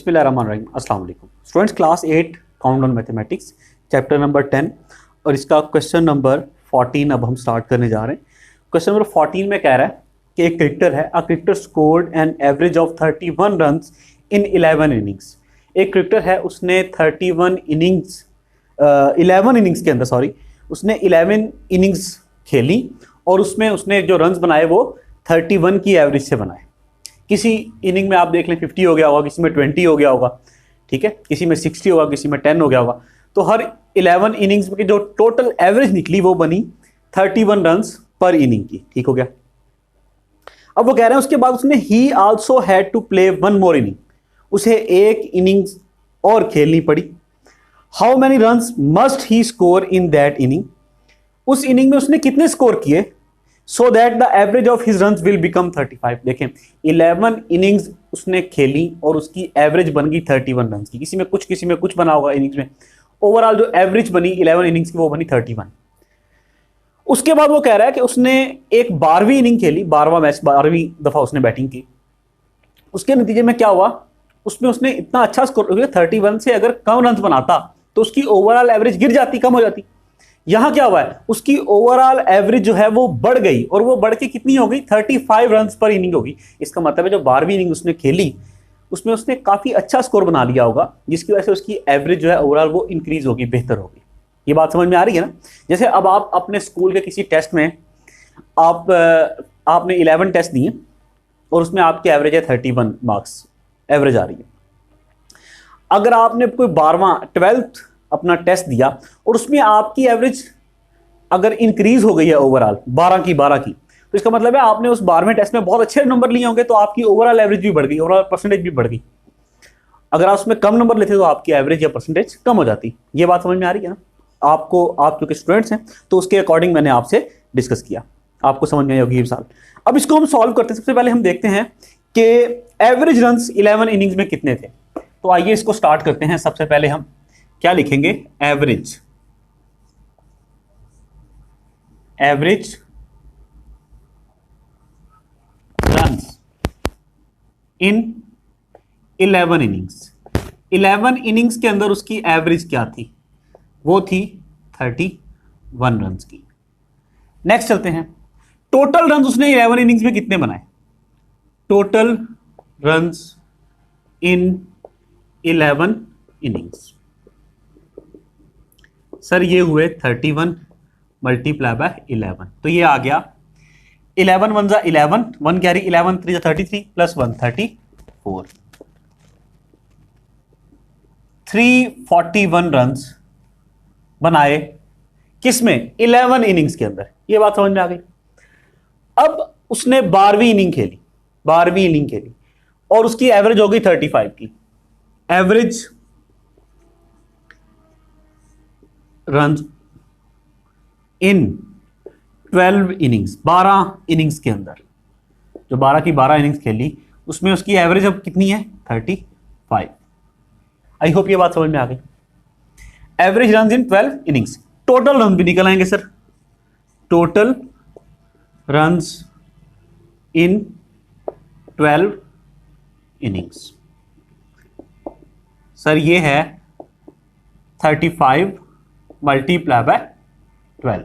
बिस्मिल्लाहिर्रहमानिर्रहीम। अस्सलाम वालेकुम students, class 8 countdown mathematics chapter number 10 और इसका क्वेश्चन नंबर 14 अब हम स्टार्ट करने जा रहे हैं। क्वेश्चन नंबर 14 में कह रहा है कि एक क्रिकेटर है, a cricketer scored an average of 31 runs in 11 innings. एक क्रिकेटर है, उसने 11 इनिंग्स के अंदर उसने 11 इनिंग्स खेली और उसमें उसने जो रन्स बनाए वो 31 की एवरेज से बनाए। किसी इनिंग में आप देख लें 50 हो गया होगा, किसी में 20 हो गया होगा, ठीक है, किसी में 60 होगा, किसी में 10 हो गया होगा। तो हर 11 इनिंग्स की जो टोटल एवरेज निकली वो बनी 31 रन्स पर इनिंग की। ठीक हो गया। अब वो कह रहे हैं उसके बाद उसने ही also had to play one more inning, उसे एक इनिंग्स और खेलनी पड़ी। How many runs must he score in that inning, उस इनिंग में उसने कितने स्कोर किए so that the average of his runs will become 35। देखें 11 इनिंग्स उसने खेली और उसकी एवरेज बन गई 31 रन्स की। किसी में कुछ बना होगा इनिंग्स में, ओवरऑल जो एवरेज बनी 11 इनिंग्स की वो बनी 31। उसके बाद वो कह रहा है कि उसने एक 12वीं इनिंग खेली, 12वां मैच, 12वीं दफा उसने बैटिंग की। उसके नतीजे में क्या हुआ, उसमें उसने इतना अच्छा स्कोर, 31 से अगर कम रन्स बनाता तो उसकी ओवरऑल एवरेज गिर जाती, कम हो जाती। यहां क्या हुआ है, उसकी ओवरऑल एवरेज जो है वो बढ़ गई और वो बढ़ के कितनी हो गई, 35 रन्स पर इनिंग होगी। इसका मतलब है जो 12वीं इनिंग उसने खेली उसमें उसने काफी अच्छा स्कोर बना लिया होगा, जिसकी वजह से उसकी एवरेज जो है ओवरऑल वो इंक्रीज होगी, बेहतर होगी। ये बात समझ में आ रही है ना। जैसे अब आप अपने स्कूल के किसी टेस्ट में आपने 11 टेस्ट दिए और उसमें आपकी एवरेज है 31 मार्क्स एवरेज आ रही है। अगर आपने कोई 12वां अपना टेस्ट दिया और उसमें आपकी एवरेज अगर इंक्रीज हो गई है ओवरऑल 12 की, तो इसका मतलब है आपने उस 12वें टेस्ट में बहुत अच्छे नंबर लिए होंगे, तो आपकी ओवरऑल एवरेज भी बढ़ गई, ओवरऑल परसेंटेज भी बढ़ गई। अगर आप उसमें कम नंबर लेते तो आपकी एवरेज या परसेंटेज कम हो जाती। ये बात समझ में आ रही है ना आपको। आप क्योंकि स्टूडेंट्स हैं तो उसके अकॉर्डिंग मैंने आपसे डिस्कस किया, आपको समझ में आई होगी ये साल। अब इसको हम सॉल्व करते हैं। सबसे पहले हम देखते हैं कि एवरेज रन्स 11 इनिंग्स में कितने थे। तो आइए इसको स्टार्ट करते हैं। सबसे पहले हम क्या लिखेंगे, average runs in 11 innings. 11 innings के अंदर उसकी एवरेज क्या थी, वो थी 31 रन्स की। नेक्स्ट चलते हैं, टोटल रन्स उसने 11 इनिंग्स में कितने बनाए। Total runs in 11 innings, sir ये हुए 31 मल्टीप्लाई बाय 11, तो ये आ गया 11 वन जा 11, 1 कैरी, 11 3 जा 33 प्लस 1 34, 341 रन्स बनाए किसमें, 11 इनिंग्स के अंदर। ये बात समझ में आ गई। अब उसने 12वीं इनिंग खेली और उसकी एवरेज हो गई 35 की। Average runs in 12 innings, 12 innings के अंदर, जो 12 की 12 इनिंग्स खेली उसमें उसकी एवरेज अब कितनी है, 35। आई होप ये बात समझ में आ गई। Average runs in 12 innings, total run भी निकल आएंगे sir. Total runs in 12 innings, sir ये है 35 मल्टीप्लाई बाय 12,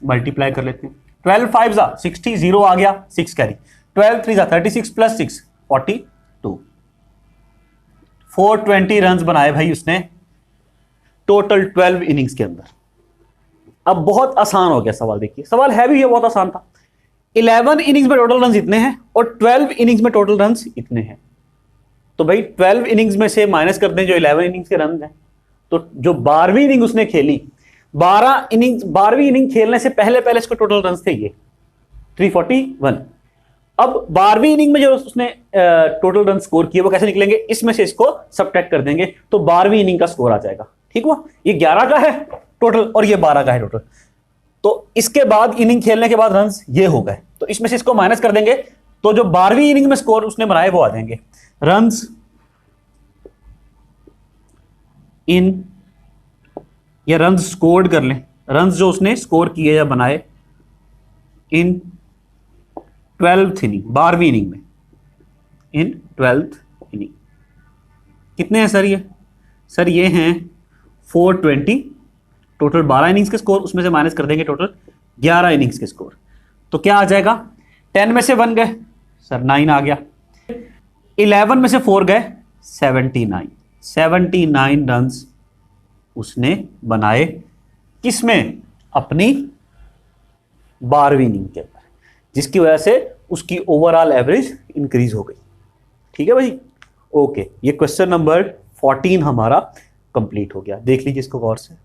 मल्टीप्लाई कर लेते हैं। 12 5 जा 60, 0 आ गया, 6 कैरी, 12 3 जा 36 प्लस 6 42, 420 रन्स बनाए भाई उसने टोटल 12 इनिंग्स के अंदर। अब बहुत आसान हो गया सवाल। देखिए सवाल है भी ये बहुत आसान था। 11 इनिंग्स में टोटल रन्स इतने हैं और 12 इनिंग्स में टोटल रन्स इतने हैं, तो भाई 12 इनिंग्स में से माइनस कर दें जो 11 इनिंग्स के रन हैं। तो जो 12वीं इनिंग उसने खेली, 12वीं इनिंग खेलने से पहले इसको टोटल रन्स थे ये 341। अब 12वीं इनिंग में जो उसने टोटल रन स्कोर किए वो कैसे निकलेंगे, इसमें से इसको सबट्रैक्ट कर देंगे तो 12वीं इनिंग का स्कोर आ जाएगा। ठीक हुआ, ये 11 का है टोटल और ये 12 का है टोटल। तो इसके बाद इनिंग खेलने के बाद रन्स ये हो गए, तो इसमें से इसको माइनस कर देंगे तो जो 12वीं इनिंग में स्कोर उसने बनाए वो आ जाएंगे। रन्स इन, या रन्स स्कोर्ड कर लें, रन्स जो उसने स्कोर किए या बनाए इन 12th इनिंग, 12वीं इनिंग में, इन 12th इनिंग कितने हैं सर ये? सर ये हैं 420, टोटल 12 इनिंग्स के स्कोर, उसमें से माइनस कर देंगे टोटल 11 इनिंग्स के स्कोर, तो क्या आ जाएगा? 10 में से 1 गए सर 9 आ गया, 11 में से 4 गए 79 रन्स उसने बनाए, किसमें? अपनी 12वीं इनिंग के अंदर, जिसकी वजह से उसकी ओवरऑल एवरेज इंक्रीज हो गई। ठीक है भाई, ओके, ये क्वेश्चन नंबर 14 हमारा कंप्लीट हो गया। देख लीजिए इसको गौर से।